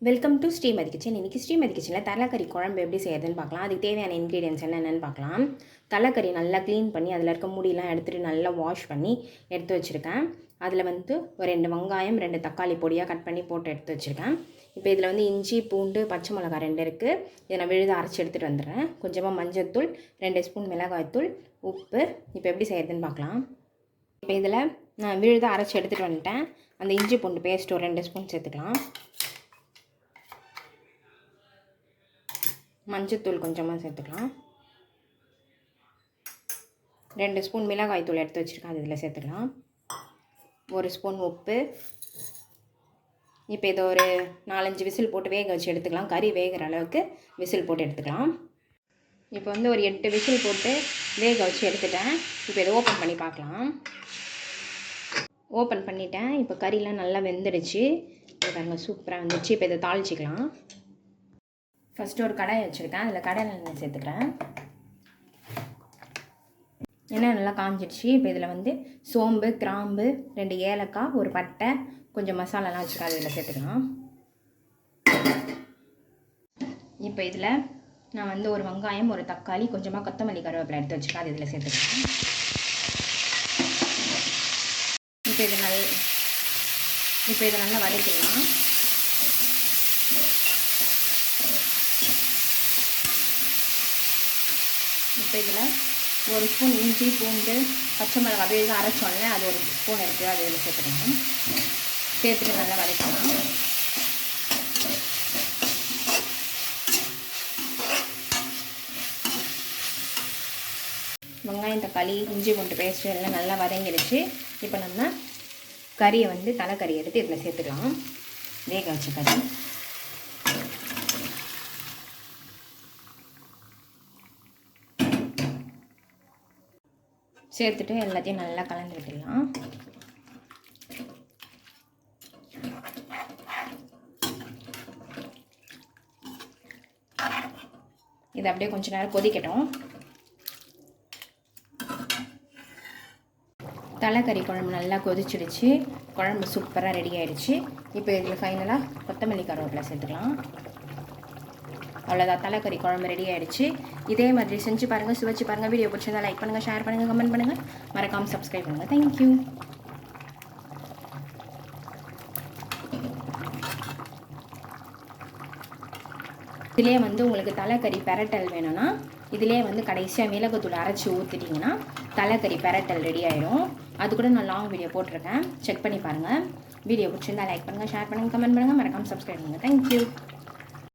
Welcome to Srimathi kitchen. இன்றைக்கி ஸ்ரீமதி கிச்சனில் தலைக்கறி குழம்பு எப்படி செய்யறதுன்னு பார்க்கலாம். அதுக்கு தேவையான இன்க்ரீடியன்ஸ் என்னென்னு பார்க்கலாம். தலைக்கறி நல்லா க்ளீன் பண்ணி அதில் இருக்க முடியெலாம் எடுத்துகிட்டு நல்லா வாஷ் பண்ணி எடுத்து வச்சுருக்கேன். அதில் ஒரு 2 வெங்காயம் 2 தக்காளி பொடியாக கட் பண்ணி போட்டு எடுத்து வச்சுருக்கேன். இப்போ இதில் இஞ்சி பூண்டு பச்சை மிளகாய் 2 இருக்குது. இதை நான் விழுத அரைச்சி எடுத்துகிட்டு வந்துடுறேன். கொஞ்சமாக மஞ்சள்தூள், 2 ஸ்பூன் மிளகாய்த்தூள், உப்பு. இப்போ எப்படி செய்யறதுன்னு பார்க்கலாம். இப்போ இதில் நான் விழுத அரைச்சி எடுத்துகிட்டு வந்துட்டேன். அந்த இஞ்சி பூண்டு பேஸ்ட் ஒரு 2 ஸ்பூன் சேர்த்துக்கலாம். மஞ்சத்தூள் கொஞ்சமாக சேர்த்துக்கலாம். 2 ஸ்பூன் மிளகாய் தூள் எடுத்து வச்சுருக்கேன், அது இதில் சேர்த்துக்கலாம். 1 ஸ்பூன் உப்பு. இப்போ இதை ஒரு 4-5 விசில் போட்டு வேக வச்சு எடுத்துக்கலாம். கறி வேகிற அளவுக்கு விசில் போட்டு எடுத்துக்கலாம். இப்போ ஒரு 8 விசில் போட்டு வேக வச்சு எடுத்துட்டேன். இப்போ இதை ஓப்பன் பண்ணி பார்க்கலாம். ஓப்பன் பண்ணிட்டேன். இப்போ கறிலாம் நல்லா வெந்துடுச்சு. பாருங்க, சூப்பராக வந்துடுச்சு. இப்போ இதை தாளிச்சிக்கலாம். ஃபஸ்ட்டு ஒரு கடாயை வச்சுருக்கேன். அதில் கடலை எண்ணெய் சேர்த்துக்கிறேன். எண்ணெய் நல்லா காஞ்சிடுச்சு. இப்போ இதில் சோம்பு, கிராம்பு, 2 ஏலக்காய், ஒரு பட்டை, கொஞ்சம் மசாலாலாம் வச்சுருக்கேன், அதில் சேர்த்துக்கலாம். இப்போ இதில் நான் ஒரு வெங்காயம், ஒரு தக்காளி, கொஞ்சமாக கொத்தமல்லி, கருவேப்பிலை எடுத்து வச்சுருக்கேன், அது இதில் சேர்த்துக்கலாம். இப்போ இதை நல்லா வதக்கிடலாம். இப்போ இதில் 1 ஸ்பூன் இஞ்சி பூண்டு பச்சை மிளகாய் அப்படியே அரைச்சோன்னே அது 1 ஸ்பூன் இருக்குது, அது இதில் சேர்த்துக்கணும். சேர்த்துட்டு நல்லா வதக்கலாம். வெங்காயம் தக்காளி இஞ்சி பூண்டு பேஸ்ட்டு எல்லாம் நல்லா வதங்கிடுச்சு. இப்போ நம்ம கறியை தலைக்கறி எடுத்து இதில் சேர்த்துக்கலாம். வேக வச்ச கறி சேர்த்துட்டு எல்லாத்தையும் நல்லா கலந்து விட்டுடலாம். இது அப்படியே கொஞ்ச நேரம் கொதிக்கட்டும். தலைக்கறி குழம்பு நல்லா கொதிச்சிடுச்சு. குழம்பு சூப்பராக ரெடி ஆகிடுச்சு. இப்போ இதில் ஃபைனலாக கொத்தமல்லி கருவேப்பிலை சேர்த்துக்கலாம். அவ்வளோதான், தலைக்கறி குழம்பு ரெடி ஆகிடுச்சு. இதே மாதிரி செஞ்சு பாருங்கள், சுவைச்சு பாருங்கள். வீடியோ பிடிச்சிருந்தா லைக் பண்ணுங்கள், ஷேர் பண்ணுங்கள், கமெண்ட் பண்ணுங்கள், மறக்காமல் சப்ஸ்கிரைப் பண்ணுங்கள். தேங்க்யூ. இதிலே உங்களுக்கு தலைக்கறி பெரட்டல் வேணும்னா இதிலே கடைசியாக மிளகுத்தூள் அரைச்சி ஊற்றிட்டிங்கன்னா தலைக்கறி பெரட்டல் ரெடி ஆகிடும். அது கூட நான் லாங் வீடியோ போட்டிருக்கேன், செக் பண்ணி பாருங்கள். வீடியோ பிடிச்சிருந்தா லைக் பண்ணுங்கள், ஷேர் பண்ணுங்கள், கமெண்ட் பண்ணுங்கள், மறக்காமல் சப்ஸ்கிரைப் பண்ணுங்கள். தேங்க்யூ.